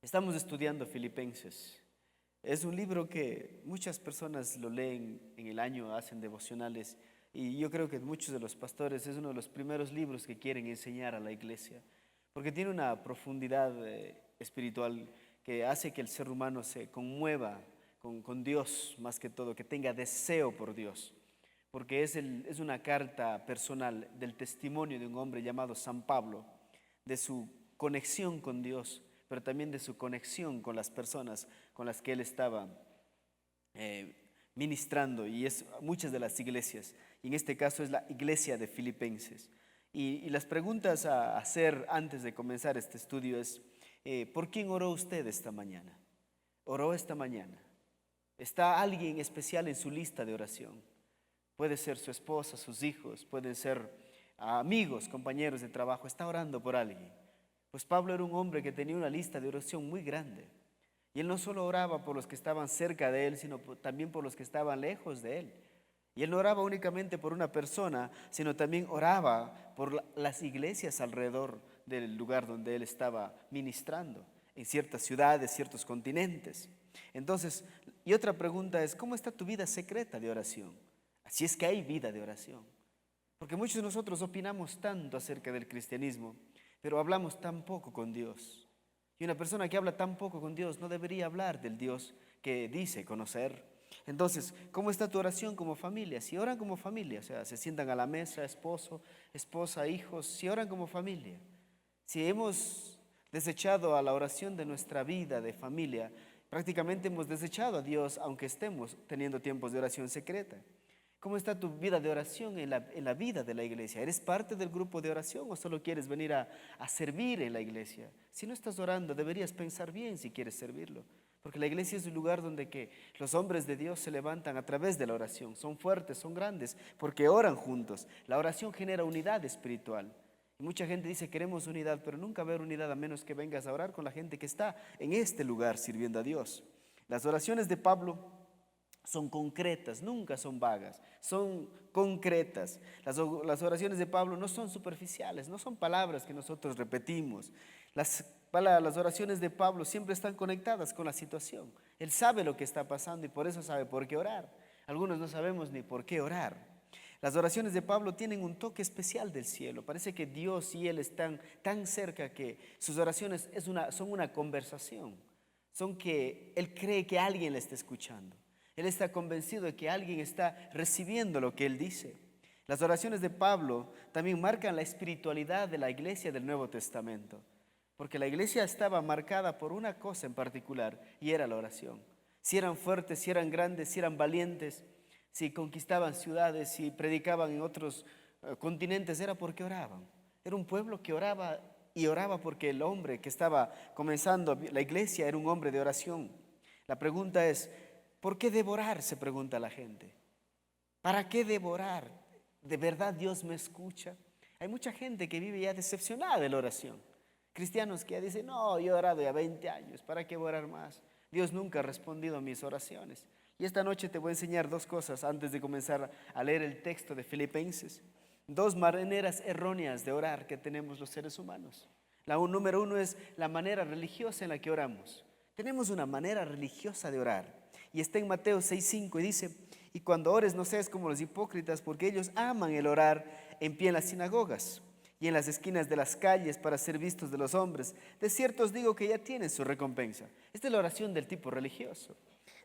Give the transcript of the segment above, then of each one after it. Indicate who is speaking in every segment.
Speaker 1: Estamos estudiando Filipenses. Es un libro que muchas personas lo leen en el año, hacen devocionales, y yo creo que muchos de los pastores es uno de los primeros libros que quieren enseñar a la iglesia, porque tiene una profundidad espiritual que hace que el ser humano se conmueva con Dios más que todo, que tenga deseo por Dios, porque es una carta personal del testimonio de un hombre llamado San Pablo, de su conexión con Dios, pero también de su conexión con las personas con las que él estaba eh, ministrando, y es muchas de las iglesias, y en este caso es la iglesia de Filipenses. Y las preguntas a hacer antes de comenzar este estudio es, ¿por quién oró usted esta mañana? ¿Oró esta mañana? ¿Está alguien especial en su lista de oración? Puede ser su esposa, sus hijos, pueden ser amigos, compañeros de trabajo. ¿Está orando por alguien? Pues Pablo era un hombre que tenía una lista de oración muy grande. Y él no solo oraba por los que estaban cerca de él, sino también por los que estaban lejos de él. Y él no oraba únicamente por una persona, sino también oraba por las iglesias alrededor del lugar donde él estaba ministrando, en ciertas ciudades, ciertos continentes. Entonces, y otra pregunta es, ¿cómo está tu vida secreta de oración? Así es que hay vida de oración. Porque muchos de nosotros opinamos tanto acerca del cristianismo, pero hablamos tan poco con Dios. Y una persona que habla tan poco con Dios no debería hablar del Dios que dice conocer. Entonces, ¿cómo está tu oración como familia? Si oran como familia, o sea, se sientan a la mesa, esposo, esposa, hijos, si oran como familia. Si hemos desechado a la oración de nuestra vida de familia, prácticamente hemos desechado a Dios, aunque estemos teniendo tiempos de oración secreta. ¿Cómo está tu vida de oración en la vida de la iglesia? ¿Eres parte del grupo de oración o solo quieres venir a servir en la iglesia? Si no estás orando, deberías pensar bien si quieres servirlo. Porque la iglesia es un lugar donde que los hombres de Dios se levantan a través de la oración. Son fuertes, son grandes, porque oran juntos. La oración genera unidad espiritual. Y mucha gente dice queremos unidad, pero nunca va a haber unidad a menos que vengas a orar con la gente que está en este lugar sirviendo a Dios. Las oraciones de Pablo son concretas, nunca son vagas, son concretas. Las oraciones de Pablo no son superficiales, no son palabras que nosotros repetimos. Las oraciones de Pablo siempre están conectadas con la situación. Él sabe lo que está pasando y por eso sabe por qué orar. Algunos no sabemos ni por qué orar. Las oraciones de Pablo tienen un toque especial del cielo. Parece que Dios y él están tan cerca que sus oraciones son una conversación. Son que él cree que alguien le está escuchando. Él está convencido de que alguien está recibiendo lo que él dice. Las oraciones de Pablo también marcan la espiritualidad de la iglesia del Nuevo Testamento, porque la iglesia estaba marcada por una cosa en particular y era la oración. Si eran fuertes, si eran grandes, si eran valientes, si conquistaban ciudades, si predicaban en otros continentes, era porque oraban. Era un pueblo que oraba y oraba porque el hombre que estaba comenzando la iglesia era un hombre de oración. La pregunta es, ¿por qué devorar? Se pregunta la gente. ¿Para qué devorar? ¿De verdad Dios me escucha? Hay mucha gente que vive ya decepcionada de la oración. Cristianos que ya dicen, no, yo he orado ya 20 años, ¿para qué orar más? Dios nunca ha respondido a mis oraciones. Y esta noche te voy a enseñar dos cosas antes de comenzar a leer el texto de Filipenses. Dos maneras erróneas de orar que tenemos los seres humanos. Número uno es la manera religiosa en la que oramos. Tenemos una manera religiosa de orar. Y está en Mateo 6:5 y dice, y cuando ores no seas como los hipócritas, porque ellos aman el orar en pie en las sinagogas y en las esquinas de las calles para ser vistos de los hombres. De cierto os digo que ya tienen su recompensa. Esta es la oración del tipo religioso,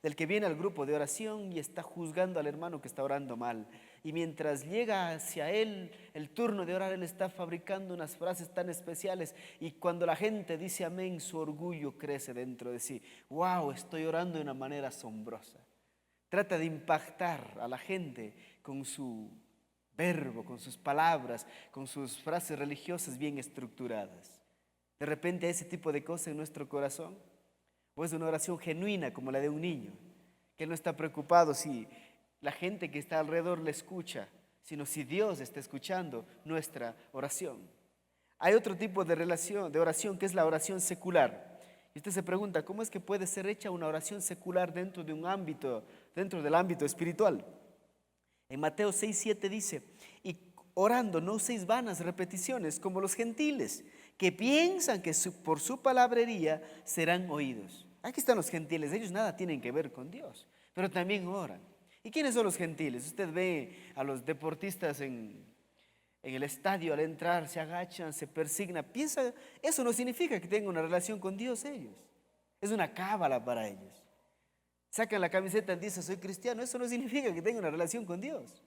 Speaker 1: del que viene al grupo de oración y está juzgando al hermano que está orando mal. Y mientras llega hacia él el turno de orar, él está fabricando unas frases tan especiales. Y cuando la gente dice amén, su orgullo crece dentro de sí. ¡Wow! Estoy orando de una manera asombrosa. Trata de impactar a la gente con su verbo, con sus palabras, con sus frases religiosas bien estructuradas. De repente ese tipo de cosas en nuestro corazón, o es una oración genuina como la de un niño, que no está preocupado si la gente que está alrededor le escucha, sino si Dios está escuchando nuestra oración. Hay otro tipo de oración que es la oración secular. Y usted se pregunta, ¿cómo es que puede ser hecha una oración secular dentro del ámbito espiritual? En Mateo 6:7 dice, y orando no uséis vanas repeticiones como los gentiles, que piensan que por su palabrería serán oídos. Aquí están los gentiles, ellos nada tienen que ver con Dios, pero también oran. ¿Y quiénes son los gentiles? Usted ve a los deportistas en el estadio, al entrar, se agachan, se persignan. Piensa, eso no significa que tengan una relación con Dios ellos. Es una cábala para ellos. Sacan la camiseta y dicen, soy cristiano. Eso no significa que tengan una relación con Dios.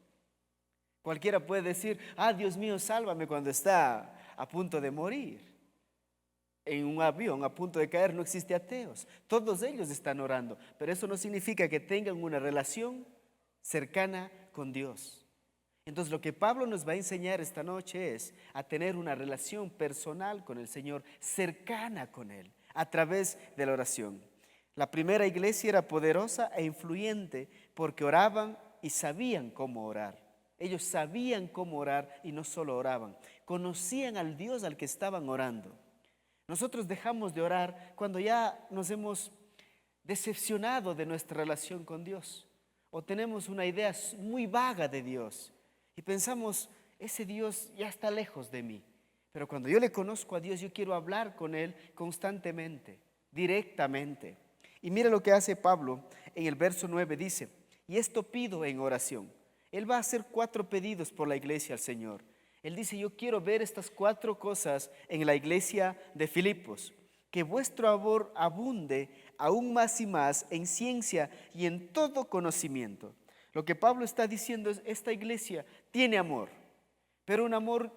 Speaker 1: Cualquiera puede decir, Dios mío, sálvame, cuando está a punto de morir. En un avión a punto de caer no existe ateos. Todos ellos están orando, pero eso no significa que tengan una relación cercana con Dios. Entonces lo que Pablo nos va a enseñar esta noche es a tener una relación personal con el Señor, cercana con Él, a través de la oración. La primera iglesia era poderosa e influyente porque oraban y sabían cómo orar. Ellos sabían cómo orar y no solo oraban, conocían al Dios al que estaban orando. Nosotros dejamos de orar cuando ya nos hemos decepcionado de nuestra relación con Dios o tenemos una idea muy vaga de Dios y pensamos, ese Dios ya está lejos de mí. Pero cuando yo le conozco a Dios, yo quiero hablar con Él constantemente, directamente. Y mira lo que hace Pablo en el verso 9, dice, y esto pido en oración. Él va a hacer 4 pedidos por la iglesia al Señor. Él dice, yo quiero ver estas 4 cosas en la iglesia de Filipos. Que vuestro amor abunde aún más y más en ciencia y en todo conocimiento. Lo que Pablo está diciendo es, esta iglesia tiene amor, pero el amor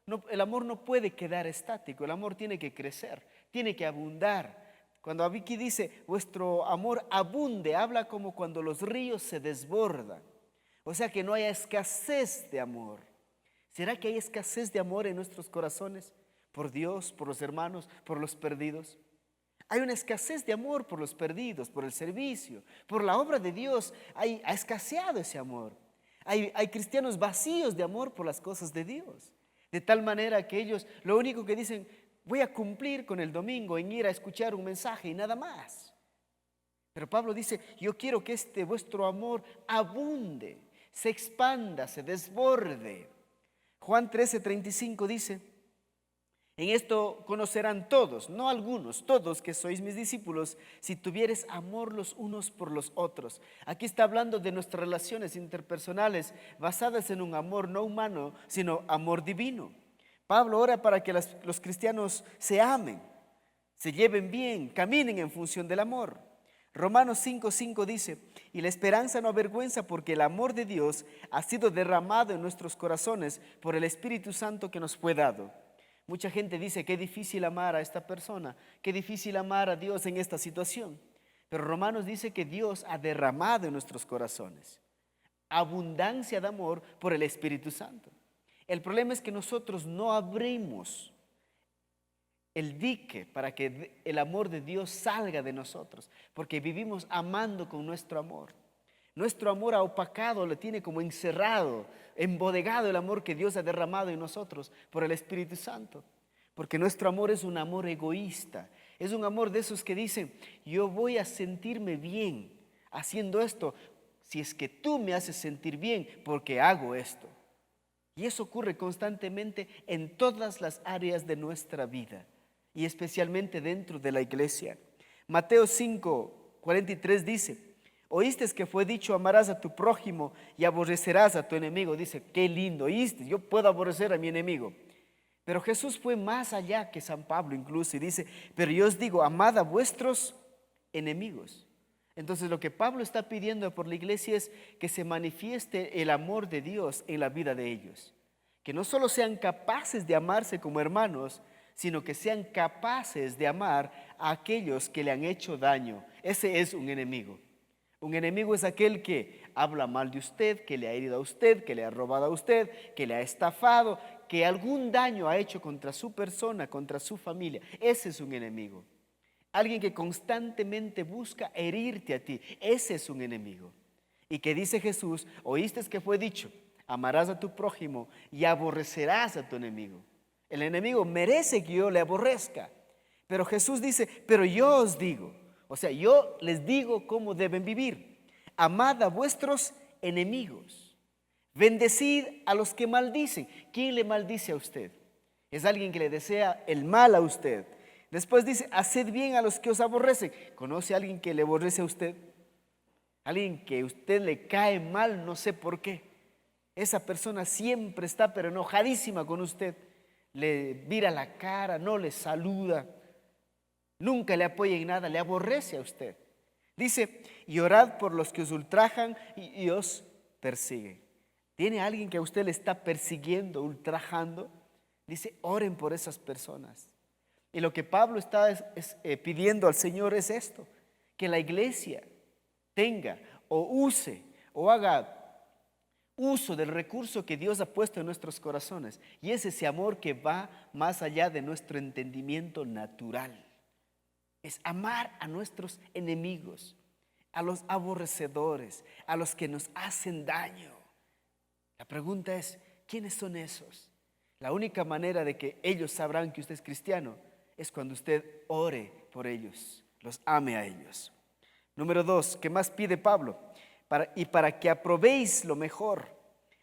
Speaker 1: no puede quedar estático, el amor tiene que crecer, tiene que abundar. Cuando aquí dice, vuestro amor abunde, habla como cuando los ríos se desbordan. O sea, que no haya escasez de amor. ¿Será que hay escasez de amor en nuestros corazones? Por Dios, por los hermanos, por los perdidos. Hay una escasez de amor por los perdidos, por el servicio, por la obra de Dios. Ha escaseado ese amor. Hay cristianos vacíos de amor por las cosas de Dios. De tal manera que ellos lo único que dicen, voy a cumplir con el domingo en ir a escuchar un mensaje y nada más. Pero Pablo dice, yo quiero que vuestro amor abunde, se expanda, se desborde. Juan 13:35 dice, en esto conocerán todos, no algunos, todos que sois mis discípulos, si tuvieres amor los unos por los otros. Aquí está hablando de nuestras relaciones interpersonales basadas en un amor no humano, sino amor divino. Pablo ora para que los cristianos se amen, se lleven bien, caminen en función del amor. Romanos 5:5 dice, y la esperanza no avergüenza porque el amor de Dios ha sido derramado en nuestros corazones por el Espíritu Santo que nos fue dado. Mucha gente dice, qué difícil amar a esta persona, qué difícil amar a Dios en esta situación. Pero Romanos dice que Dios ha derramado en nuestros corazones abundancia de amor por el Espíritu Santo. El problema es que nosotros no abrimos el dique para que el amor de Dios salga de nosotros, porque vivimos amando con nuestro amor. Nuestro amor ha opacado, lo tiene como encerrado, embodegado el amor que Dios ha derramado en nosotros por el Espíritu Santo. Porque nuestro amor es un amor egoísta, es un amor de esos que dicen, yo voy a sentirme bien haciendo esto, si es que tú me haces sentir bien porque hago esto. Y eso ocurre constantemente en todas las áreas de nuestra vida y especialmente dentro de la iglesia. Mateo 5:43 dice, oíste que fue dicho, amarás a tu prójimo y aborrecerás a tu enemigo. Dice, qué lindo, oíste, yo puedo aborrecer a mi enemigo. Pero Jesús fue más allá que San Pablo incluso y dice, pero yo os digo, amad a vuestros enemigos. Entonces lo que Pablo está pidiendo por la iglesia es que se manifieste el amor de Dios en la vida de ellos. Que no solo sean capaces de amarse como hermanos, sino que sean capaces de amar a aquellos que le han hecho daño. Ese es un enemigo. Un enemigo es aquel que habla mal de usted, que le ha herido a usted, que le ha robado a usted, que le ha estafado, que algún daño ha hecho contra su persona, contra su familia. Ese es un enemigo. Alguien que constantemente busca herirte a ti. Ese es un enemigo. Y que dice Jesús, oíste que fue dicho, amarás a tu prójimo y aborrecerás a tu enemigo. El enemigo merece que yo le aborrezca. Pero Jesús dice, pero yo os digo, o sea, yo les digo cómo deben vivir. Amad a vuestros enemigos. Bendecid a los que maldicen. ¿Quién le maldice a usted? Es alguien que le desea el mal a usted. Después dice, haced bien a los que os aborrecen. ¿Conoce a alguien que le aborrece a usted? Alguien que a usted le cae mal, no sé por qué. Esa persona siempre está pero enojadísima con usted. Le vira la cara, no le saluda, nunca le apoya en nada, le aborrece a usted. Dice, y orad por los que os ultrajan y os persiguen. ¿Tiene alguien que a usted le está persiguiendo, ultrajando? Dice, oren por esas personas. Y lo que Pablo está pidiendo al Señor es esto, que la iglesia tenga o use o haga uso del recurso que Dios ha puesto en nuestros corazones. Y es ese amor que va más allá de nuestro entendimiento natural. Es amar a nuestros enemigos, a los aborrecedores, a los que nos hacen daño. La pregunta es, ¿quiénes son esos? La única manera de que ellos sabrán que usted es cristiano es cuando usted ore por ellos, los ame a ellos. Número 2, ¿qué más pide Pablo? Para que aprobéis lo mejor,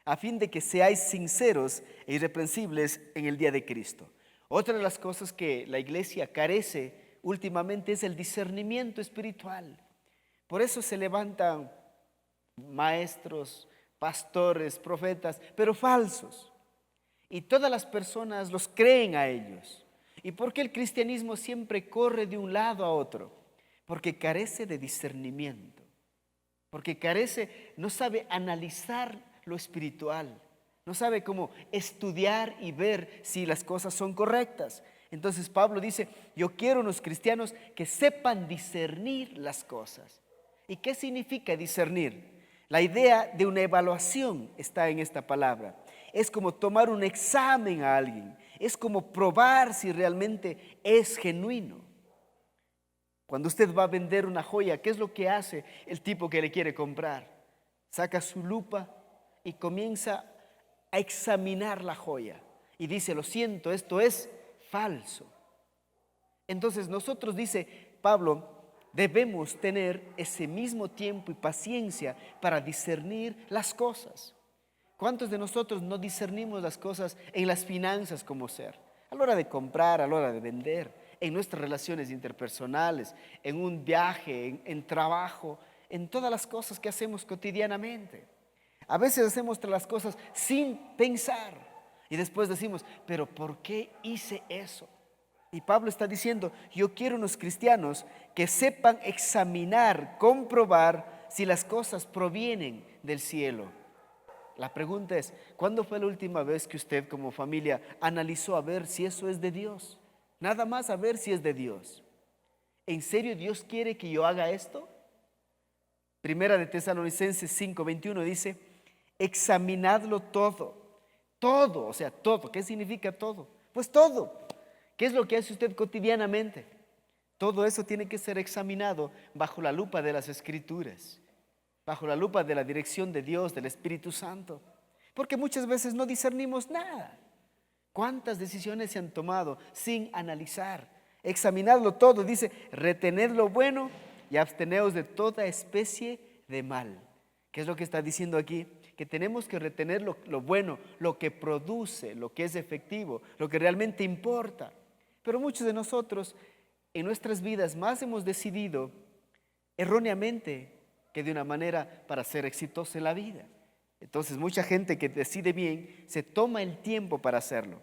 Speaker 1: a fin de que seáis sinceros e irreprensibles en el día de Cristo. Otra de las cosas que la iglesia carece últimamente es el discernimiento espiritual. Por eso se levantan maestros, pastores, profetas, pero falsos. Y todas las personas los creen a ellos. ¿Y por qué el cristianismo siempre corre de un lado a otro? Porque carece de discernimiento. Porque no sabe analizar lo espiritual. No sabe cómo estudiar y ver si las cosas son correctas. Entonces Pablo dice, yo quiero unos cristianos que sepan discernir las cosas. ¿Y qué significa discernir? La idea de una evaluación está en esta palabra. Es como tomar un examen a alguien. Es como probar si realmente es genuino. Cuando usted va a vender una joya, ¿qué es lo que hace el tipo que le quiere comprar? Saca su lupa y comienza a examinar la joya. Y dice, lo siento, esto es falso. Entonces nosotros, dice Pablo, debemos tener ese mismo tiempo y paciencia para discernir las cosas. ¿Cuántos de nosotros no discernimos las cosas en las finanzas como ser? A la hora de comprar, a la hora de vender, en nuestras relaciones interpersonales, en un viaje, en trabajo, en todas las cosas que hacemos cotidianamente. A veces hacemos las cosas sin pensar y después decimos, pero ¿por qué hice eso? Y Pablo está diciendo, yo quiero unos cristianos que sepan examinar, comprobar si las cosas provienen del cielo. La pregunta es, ¿cuándo fue la última vez que usted como familia analizó a ver si eso es de Dios? Nada más a ver si es de Dios. ¿En serio Dios quiere que yo haga esto? Primera de Tesalonicenses 5:21 dice, examinadlo todo, o sea, todo. ¿Qué significa todo? Pues todo. ¿Qué es lo que hace usted cotidianamente? Todo eso tiene que ser examinado bajo la lupa de las Escrituras, bajo la lupa de la dirección de Dios, del Espíritu Santo. Porque muchas veces no discernimos nada. ¿Cuántas decisiones se han tomado sin analizar? Examinadlo todo, dice, retened lo bueno y absteneos de toda especie de mal. ¿Qué es lo que está diciendo aquí? Que tenemos que retener lo bueno, lo que produce, lo que es efectivo, lo que realmente importa. Pero muchos de nosotros en nuestras vidas más hemos decidido erróneamente que de una manera para ser exitoso en la vida. Entonces mucha gente que decide bien se toma el tiempo para hacerlo.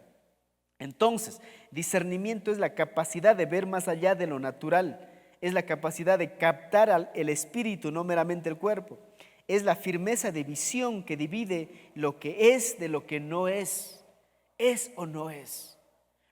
Speaker 1: Entonces, discernimiento es la capacidad de ver más allá de lo natural, es la capacidad de captar el espíritu, no meramente el cuerpo. Es la firmeza de visión que divide lo que es de lo que no es o no es.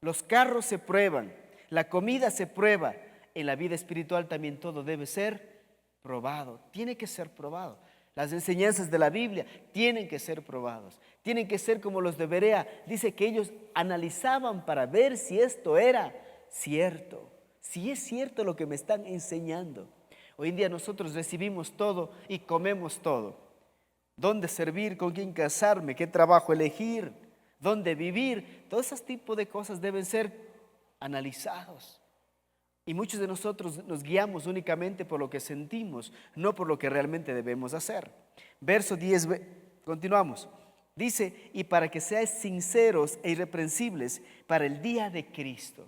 Speaker 1: Los carros se prueban, la comida se prueba. En la vida espiritual también todo debe ser probado, tiene que ser probado. Las enseñanzas de la Biblia tienen que ser probados, tienen que ser como los de Berea. Dice que ellos analizaban para ver si esto era cierto, si es cierto lo que me están enseñando. Hoy en día nosotros recibimos todo y comemos todo. ¿Dónde servir? ¿Con quién casarme? ¿Qué trabajo elegir? ¿Dónde vivir? Todos esos tipos de cosas deben ser analizados. Y muchos de nosotros nos guiamos únicamente por lo que sentimos, no por lo que realmente debemos hacer. Verso 10, continuamos. Dice, y para que seáis sinceros e irreprensibles para el día de Cristo.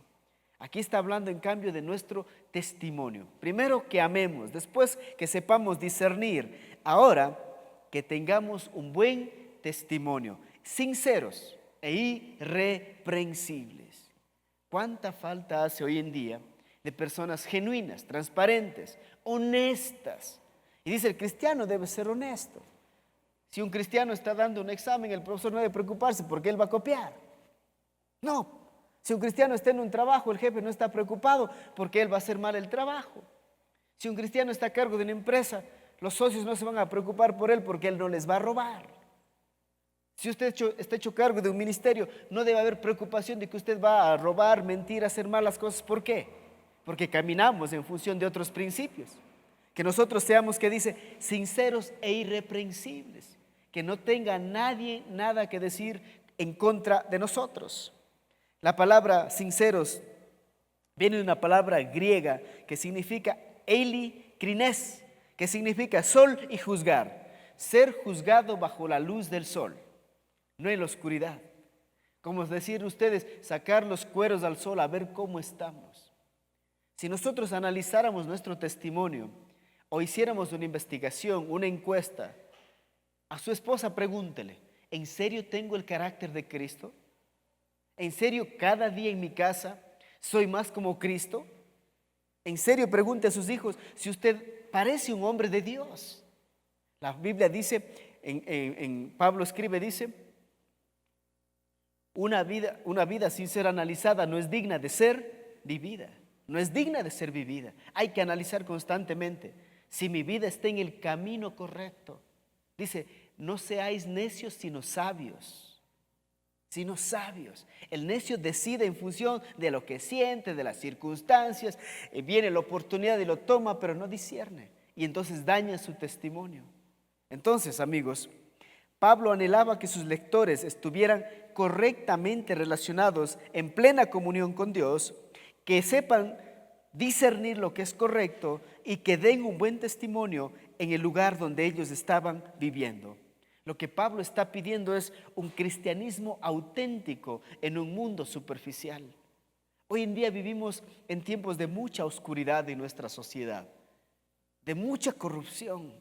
Speaker 1: Aquí está hablando en cambio de nuestro testimonio. Primero que amemos, después que sepamos discernir. Ahora que tengamos un buen testimonio, sinceros e irreprensibles. ¿Cuánta falta hace hoy en día de personas genuinas, transparentes, honestas? Y dice, el cristiano debe ser honesto. Si un cristiano está dando un examen, el profesor no debe preocuparse porque él va a copiar. No. Si un cristiano está en un trabajo, el jefe no está preocupado porque él va a hacer mal el trabajo. Si un cristiano está a cargo de una empresa, los socios no se van a preocupar por él porque él no les va a robar. Si usted está hecho cargo de un ministerio, no debe haber preocupación de que usted va a robar, mentir, hacer malas cosas. ¿Por qué? Porque caminamos en función de otros principios. Que nosotros seamos, que dice, sinceros e irreprensibles. Que no tenga nadie nada que decir en contra de nosotros. La palabra sinceros viene de una palabra griega que significa eilikrines, que significa sol y juzgar. Ser juzgado bajo la luz del sol, no en la oscuridad. Como decir ustedes, sacar los cueros al sol a ver cómo estamos. Si nosotros analizáramos nuestro testimonio o hiciéramos una investigación, una encuesta, a su esposa pregúntele, ¿en serio tengo el carácter de Cristo? ¿En serio cada día en mi casa soy más como Cristo? En serio pregunte a sus hijos si usted parece un hombre de Dios. La Biblia dice, Pablo escribe, dice, una vida sin ser analizada no es digna de ser vivida. No es digna de ser vivida. Hay que analizar constantemente si mi vida está en el camino correcto. Dice, no seáis necios sino sabios. Sino sabios. El necio decide en función de lo que siente, de las circunstancias. Viene la oportunidad y lo toma, pero no discierne. Y entonces daña su testimonio. Entonces, amigos, Pablo anhelaba que sus lectores estuvieran correctamente relacionados en plena comunión con Dios, que sepan discernir lo que es correcto y que den un buen testimonio en el lugar donde ellos estaban viviendo. Lo que Pablo está pidiendo es un cristianismo auténtico en un mundo superficial. Hoy en día vivimos en tiempos de mucha oscuridad en nuestra sociedad, de mucha corrupción.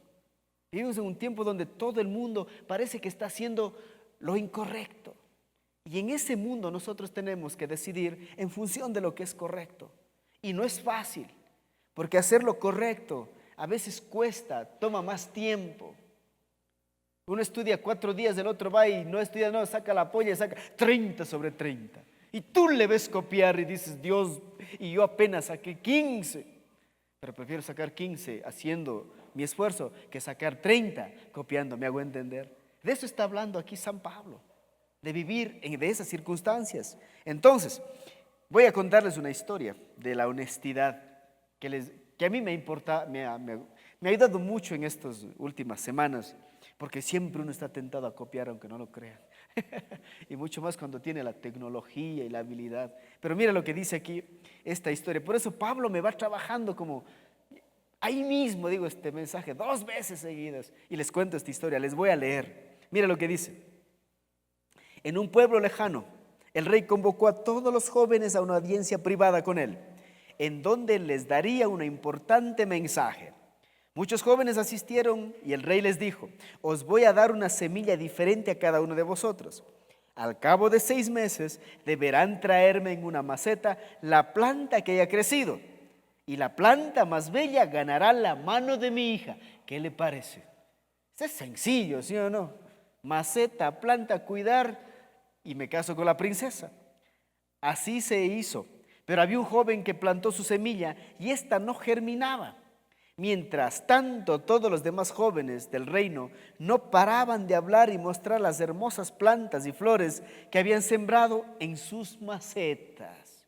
Speaker 1: Vivimos en un tiempo donde todo el mundo parece que está haciendo lo incorrecto. Y en ese mundo nosotros tenemos que decidir en función de lo que es correcto. Y no es fácil, porque hacer lo correcto a veces cuesta, toma más tiempo. Uno estudia 4 días, el otro va y no estudia, no, saca la polla y saca 30 sobre 30. Y tú le ves copiar y dices, Dios, y yo apenas saqué 15. Pero prefiero sacar 15 haciendo mi esfuerzo que sacar 30 copiando, ¿me hago entender? De eso está hablando aquí San Pablo, de vivir de esas circunstancias. Entonces, voy a contarles una historia de la honestidad que a mí me ha ayudado mucho en estas últimas semanas, porque siempre uno está tentado a copiar aunque no lo crean. Y mucho más cuando tiene la tecnología y la habilidad. Pero mira lo que dice aquí esta historia. Por eso Pablo me va trabajando como ahí mismo, digo este mensaje 2 veces seguidas y les cuento esta historia, les voy a leer. Mira lo que dice. En un pueblo lejano, el rey convocó a todos los jóvenes a una audiencia privada con él, en donde les daría un importante mensaje. Muchos jóvenes asistieron y el rey les dijo, os voy a dar una semilla diferente a cada uno de vosotros. Al cabo de 6 meses deberán traerme en una maceta la planta que haya crecido, y la planta más bella ganará la mano de mi hija. ¿Qué le parece? Es sencillo, ¿sí o no? Maceta, planta, cuidar, y me caso con la princesa. Así se hizo, pero había un joven que plantó su semilla y ésta no germinaba. Mientras tanto, todos los demás jóvenes del reino no paraban de hablar y mostrar las hermosas plantas y flores que habían sembrado en sus macetas.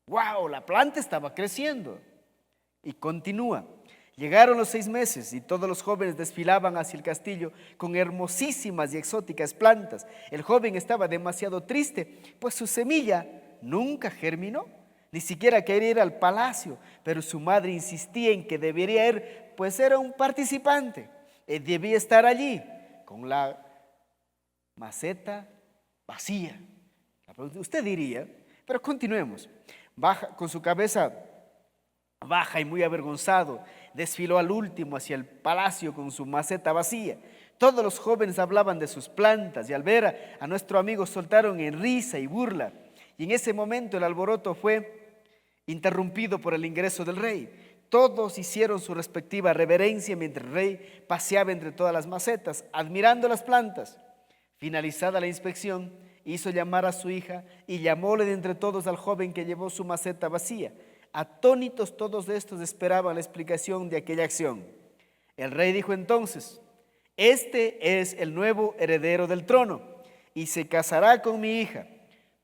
Speaker 1: ¡Wow! La planta estaba creciendo. Y continúa. Llegaron los 6 meses y todos los jóvenes desfilaban hacia el castillo con hermosísimas y exóticas plantas. El joven estaba demasiado triste, pues su semilla nunca germinó. Ni siquiera quería ir al palacio, pero su madre insistía en que debería ir, pues era un participante. Él debía estar allí, con la maceta vacía. Usted diría, pero continuemos. Baja, con su cabeza baja y muy avergonzado, desfiló al último hacia el palacio con su maceta vacía. Todos los jóvenes hablaban de sus plantas y al ver a nuestro amigo soltaron en risa y burla. Y en ese momento el alboroto fue interrumpido por el ingreso del rey. Todos hicieron su respectiva reverencia mientras el rey paseaba entre todas las macetas, admirando las plantas. Finalizada la inspección, hizo llamar a su hija y llamóle de entre todos al joven que llevó su maceta vacía. Atónitos todos estos esperaban la explicación de aquella acción. El rey dijo entonces: este es el nuevo heredero del trono y se casará con mi hija,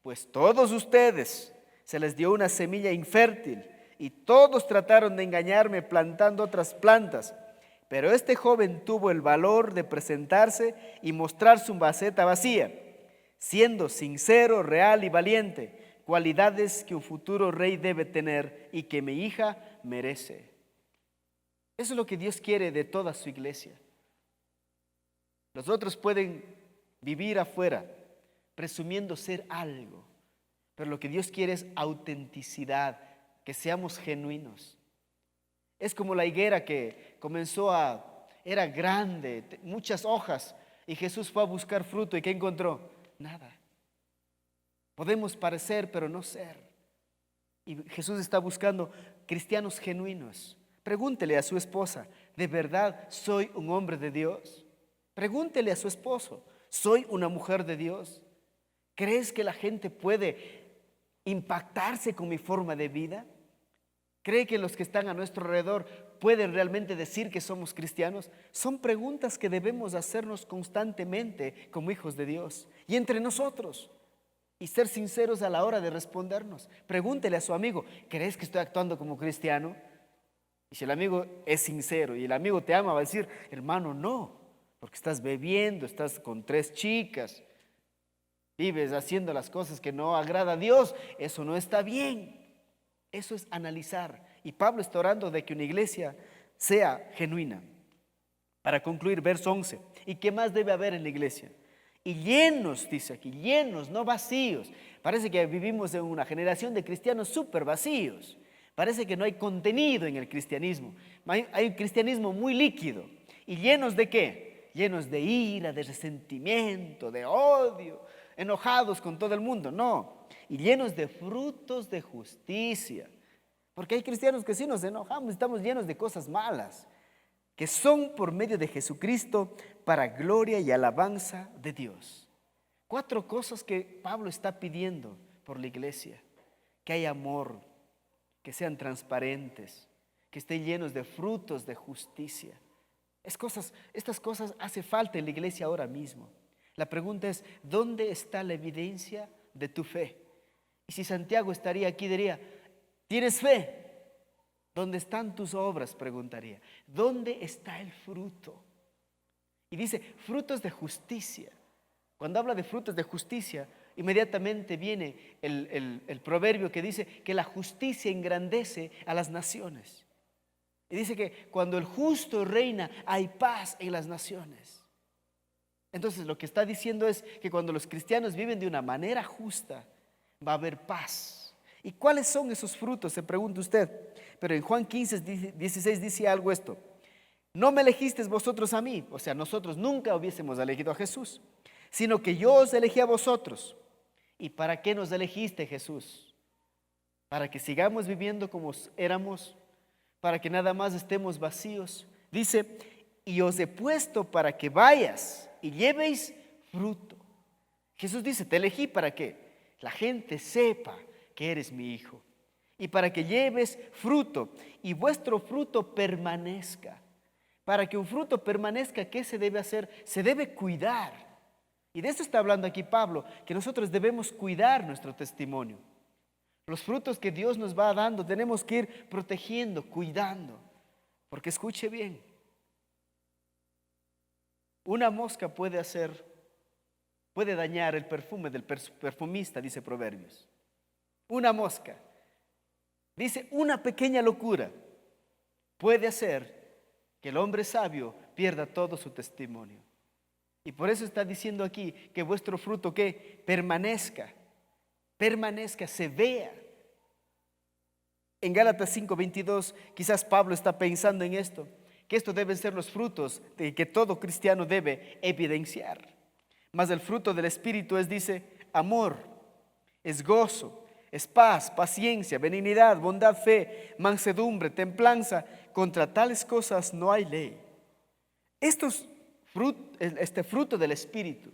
Speaker 1: pues todos ustedes se les dio una semilla infértil y todos trataron de engañarme plantando otras plantas. Pero este joven tuvo el valor de presentarse y mostrar su maceta vacía, siendo sincero, real y valiente, cualidades que un futuro rey debe tener y que mi hija merece. Eso es lo que Dios quiere de toda su iglesia. Los otros pueden vivir afuera presumiendo ser algo, pero lo que Dios quiere es autenticidad, que seamos genuinos. Es como la higuera que era grande, muchas hojas, y Jesús fue a buscar fruto, ¿y qué encontró? Nada. Podemos parecer, pero no ser. Y Jesús está buscando cristianos genuinos. Pregúntele a su esposa, ¿de verdad soy un hombre de Dios? Pregúntele a su esposo, ¿soy una mujer de Dios? ¿Crees que la gente puede impactarse con mi forma de vida? ¿Cree que los que están a nuestro alrededor pueden realmente decir que somos cristianos? Son preguntas que debemos hacernos constantemente como hijos de Dios y entre nosotros. Y ser sinceros a la hora de respondernos. Pregúntele a su amigo, ¿crees que estoy actuando como cristiano? Y si el amigo es sincero y el amigo te ama, va a decir, hermano, no, porque estás bebiendo, estás con 3 chicas, vives haciendo las cosas que no agrada a Dios, eso no está bien. Eso es analizar. Y Pablo está orando de que una iglesia sea genuina. Para concluir, verso 11. ¿Y qué más debe haber en la iglesia? Y llenos, dice aquí, llenos, no vacíos. Parece que vivimos en una generación de cristianos súper vacíos. Parece que no hay contenido en el cristianismo. Hay un cristianismo muy líquido. ¿Y llenos de qué? Llenos de ira, de resentimiento, de odio, enojados con todo el mundo. No, y llenos de frutos de justicia. Porque hay cristianos que sí nos enojamos, estamos llenos de cosas malas, que son por medio de Jesucristo para gloria y alabanza de Dios. 4 cosas que Pablo está pidiendo por la iglesia: que haya amor, que sean transparentes, que estén llenos de frutos de justicia. Estas cosas hace falta en la iglesia ahora mismo. La pregunta es, ¿dónde está la evidencia de tu fe? Y si Santiago estaría aquí, diría, ¿tienes fe? ¿Dónde están tus obras? Preguntaría. ¿Dónde está el fruto? Y dice, frutos de justicia. Cuando habla de frutos de justicia, inmediatamente viene el proverbio que dice que la justicia engrandece a las naciones. Y dice que cuando el justo reina, hay paz en las naciones. Entonces lo que está diciendo es que cuando los cristianos viven de una manera justa, va a haber paz. ¿Y cuáles son esos frutos? Se pregunta usted. Pero en Juan 15, 16 dice algo esto. No me elegisteis vosotros a mí, o sea, nosotros nunca hubiésemos elegido a Jesús, sino que yo os elegí a vosotros. ¿Y para qué nos elegiste, Jesús? Para que sigamos viviendo como éramos, para que nada más estemos vacíos. Dice, y os he puesto para que vayas y llevéis fruto. Jesús dice, te elegí para que la gente sepa que eres mi hijo y para que lleves fruto y vuestro fruto permanezca. Para que un fruto permanezca, ¿qué se debe hacer? Se debe cuidar. Y de eso está hablando aquí Pablo, que nosotros debemos cuidar nuestro testimonio. Los frutos que Dios nos va dando tenemos que ir protegiendo, cuidando. Porque escuche bien, una mosca puede dañar el perfume del perfumista, dice Proverbios. Una mosca. Dice, una pequeña locura puede hacer que el hombre sabio pierda todo su testimonio. Y por eso está diciendo aquí que vuestro fruto que permanezca, se vea. En Gálatas 5:22 quizás Pablo está pensando en esto, que estos deben ser los frutos de que todo cristiano debe evidenciar. Mas el fruto del Espíritu es, dice, amor, es gozo, es paz, paciencia, benignidad, bondad, fe, mansedumbre, templanza. Contra tales cosas no hay ley. Este fruto del Espíritu,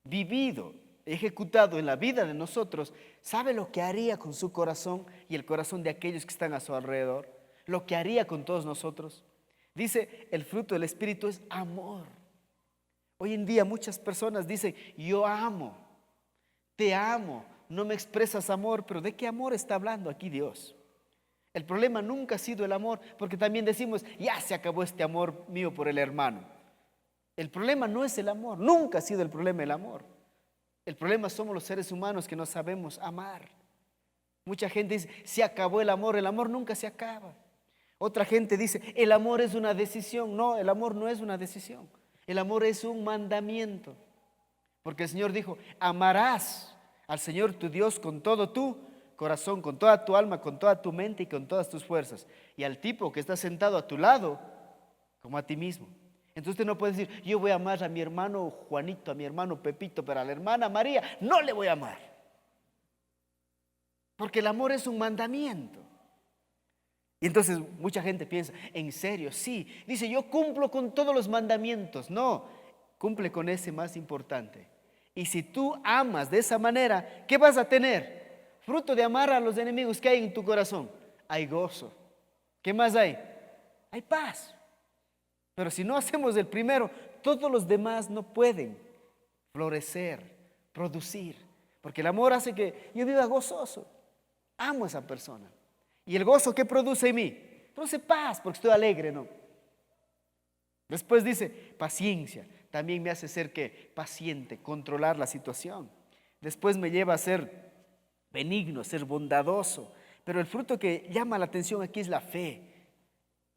Speaker 1: vivido, ejecutado en la vida de nosotros, ¿sabe lo que haría con su corazón y el corazón de aquellos que están a su alrededor? Lo que haría con todos nosotros. Dice, el fruto del Espíritu es amor. Hoy en día muchas personas dicen, yo amo, te amo, no me expresas amor, pero ¿de qué amor está hablando aquí Dios? El problema nunca ha sido el amor, porque también decimos, ya se acabó este amor mío por el hermano. El problema no es el amor, nunca ha sido el problema el amor. El problema somos los seres humanos que no sabemos amar. Mucha gente dice, se acabó el amor nunca se acaba. Otra gente dice, el amor es una decisión. No, el amor no es una decisión. El amor es un mandamiento. Porque el Señor dijo, amarás al Señor tu Dios con todo tu corazón, con toda tu alma, con toda tu mente y con todas tus fuerzas. Y al tipo que está sentado a tu lado, como a ti mismo. Entonces usted no puede decir, yo voy a amar a mi hermano Juanito, a mi hermano Pepito, pero a la hermana María no le voy a amar. Porque el amor es un mandamiento. Y entonces mucha gente piensa, ¿en serio? Sí. Dice, yo cumplo con todos los mandamientos. No, cumple con ese más importante. Y si tú amas de esa manera, ¿qué vas a tener? Fruto de amar a los enemigos. ¿Qué hay en tu corazón? Hay gozo. ¿Qué más hay? Hay paz. Pero si no hacemos el primero, todos los demás no pueden florecer, producir. Porque el amor hace que yo viva gozoso. Amo a esa persona. ¿Y el gozo qué produce en mí? Produce paz, porque estoy alegre, ¿no? Después dice, paciencia. También me hace ser ¿qué? Paciente, controlar la situación. Después me lleva a ser benigno, a ser bondadoso. Pero el fruto que llama la atención aquí es la fe.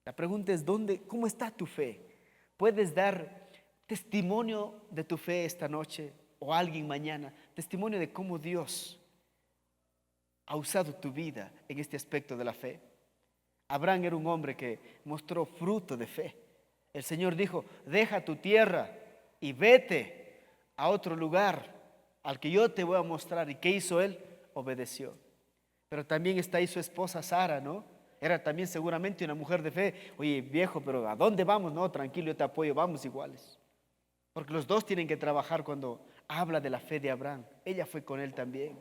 Speaker 1: La pregunta es, ¿cómo está tu fe? ¿Puedes dar testimonio de tu fe esta noche o alguien mañana? Testimonio de cómo Dios ha usado tu vida en este aspecto de la fe. Abraham era un hombre que mostró fruto de fe. El Señor dijo, deja tu tierra y vete a otro lugar al que yo te voy a mostrar. ¿Y qué hizo él? Obedeció. Pero también está ahí su esposa Sara, ¿no? Era también seguramente una mujer de fe. Oye, viejo, pero ¿a dónde vamos? No, tranquilo, yo te apoyo, vamos iguales. Porque los dos tienen que trabajar cuando habla de la fe de Abraham. Ella fue con él también.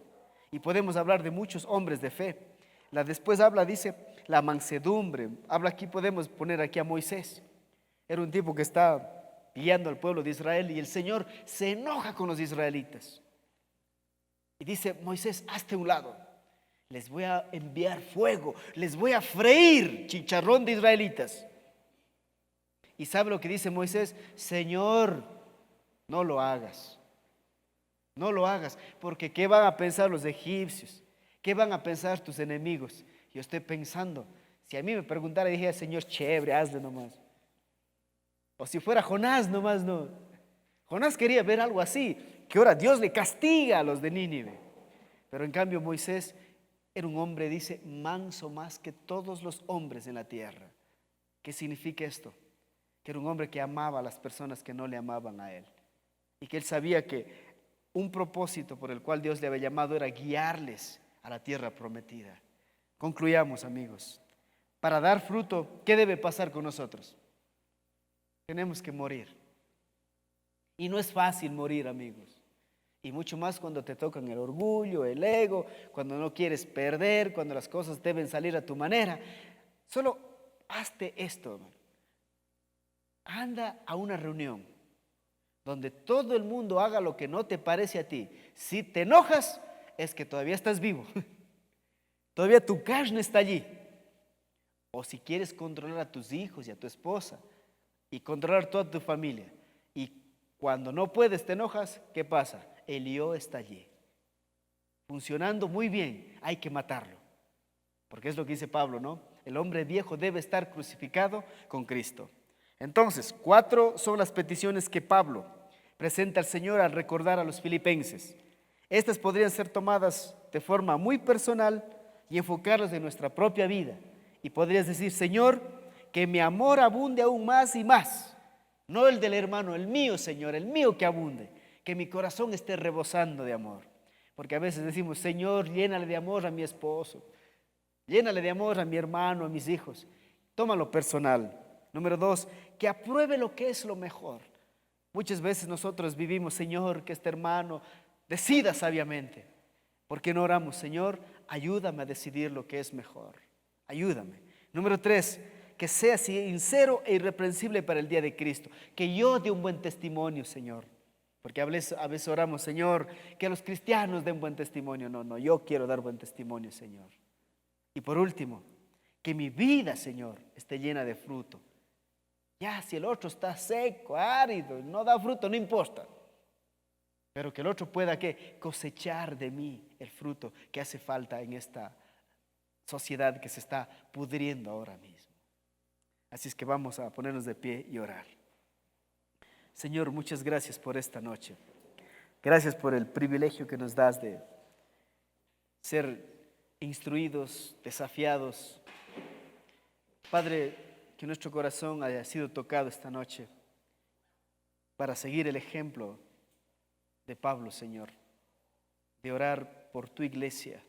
Speaker 1: Y podemos hablar de muchos hombres de fe. Después habla, dice, la mansedumbre. Habla aquí, podemos poner aquí a Moisés. Era un tipo que está guiando al pueblo de Israel y el Señor se enoja con los israelitas. Y dice, Moisés, hazte a un lado. Les voy a enviar fuego, les voy a freír chicharrón de israelitas. ¿Y sabe lo que dice Moisés? Señor, no lo hagas. No lo hagas, porque ¿qué van a pensar los egipcios? ¿Qué van a pensar tus enemigos? Yo estoy pensando, si a mí me preguntara, dije, Señor, chévere, hazle nomás. O si fuera Jonás nomás, no. Jonás quería ver algo así, que ahora Dios le castiga a los de Nínive. Pero en cambio Moisés era un hombre, dice, manso más que todos los hombres en la tierra. ¿Qué significa esto? Que era un hombre que amaba a las personas que no le amaban a él. Y que él sabía que un propósito por el cual Dios le había llamado era guiarles a la tierra prometida. Concluyamos, amigos. Para dar fruto, ¿qué debe pasar con nosotros? Tenemos que morir. Y no es fácil morir, amigos. Y mucho más cuando te tocan el orgullo, el ego, cuando no quieres perder, cuando las cosas deben salir a tu manera. Solo hazte esto, hermano. Anda a una reunión donde todo el mundo haga lo que no te parece a ti. Si te enojas, es que todavía estás vivo. Todavía tu carne está allí. O si quieres controlar a tus hijos y a tu esposa y controlar toda tu familia. Y cuando no puedes, te enojas, ¿qué pasa? El yo está allí. Funcionando muy bien, hay que matarlo. Porque es lo que dice Pablo, ¿no? El hombre viejo debe estar crucificado con Cristo. Entonces, 4 son las peticiones que Pablo presenta el Señor al recordar a los filipenses. Estas podrían ser tomadas de forma muy personal y enfocarlas en nuestra propia vida. Y podrías decir, Señor, que mi amor abunde aún más y más. No el del hermano, el mío, Señor, el mío que abunde. Que mi corazón esté rebosando de amor. Porque a veces decimos, Señor, llénale de amor a mi esposo. Llénale de amor a mi hermano, a mis hijos. Tómalo personal. Número 2, que apruebe lo que es lo mejor. Muchas veces nosotros vivimos, Señor, que este hermano decida sabiamente. ¿Por qué no oramos? Señor, ayúdame a decidir lo que es mejor. Ayúdame. Número 3, que sea sincero e irreprensible para el día de Cristo. Que yo dé un buen testimonio, Señor. Porque a veces oramos, Señor, que los cristianos den buen testimonio. No, yo quiero dar buen testimonio, Señor. Y por último, que mi vida, Señor, esté llena de fruto. Ya, si el otro está seco, árido, no da fruto, no importa. Pero que el otro pueda ¿qué? Cosechar de mí el fruto que hace falta en esta sociedad que se está pudriendo ahora mismo. Así es que vamos a ponernos de pie y orar. Señor, muchas gracias por esta noche. Gracias por el privilegio que nos das de ser instruidos, desafiados. Padre, que nuestro corazón haya sido tocado esta noche para seguir el ejemplo de Pablo, Señor, de orar por tu iglesia,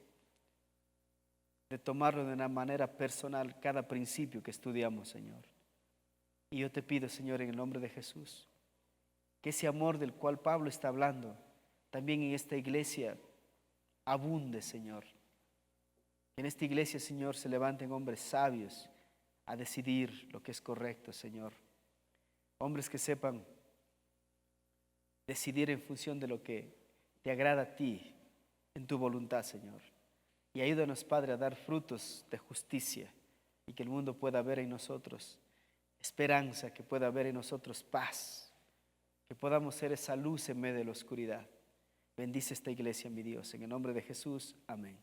Speaker 1: de tomarlo de una manera personal cada principio que estudiamos, Señor. Y yo te pido, Señor, en el nombre de Jesús, que ese amor del cual Pablo está hablando, también en esta iglesia abunde, Señor. Que en esta iglesia, Señor, se levanten hombres sabios a decidir lo que es correcto, Señor. Hombres que sepan decidir en función de lo que te agrada a ti, en tu voluntad, Señor. Y ayúdanos, Padre, a dar frutos de justicia y que el mundo pueda ver en nosotros esperanza, que pueda ver en nosotros paz, que podamos ser esa luz en medio de la oscuridad. Bendice esta iglesia, mi Dios, en el nombre de Jesús. Amén.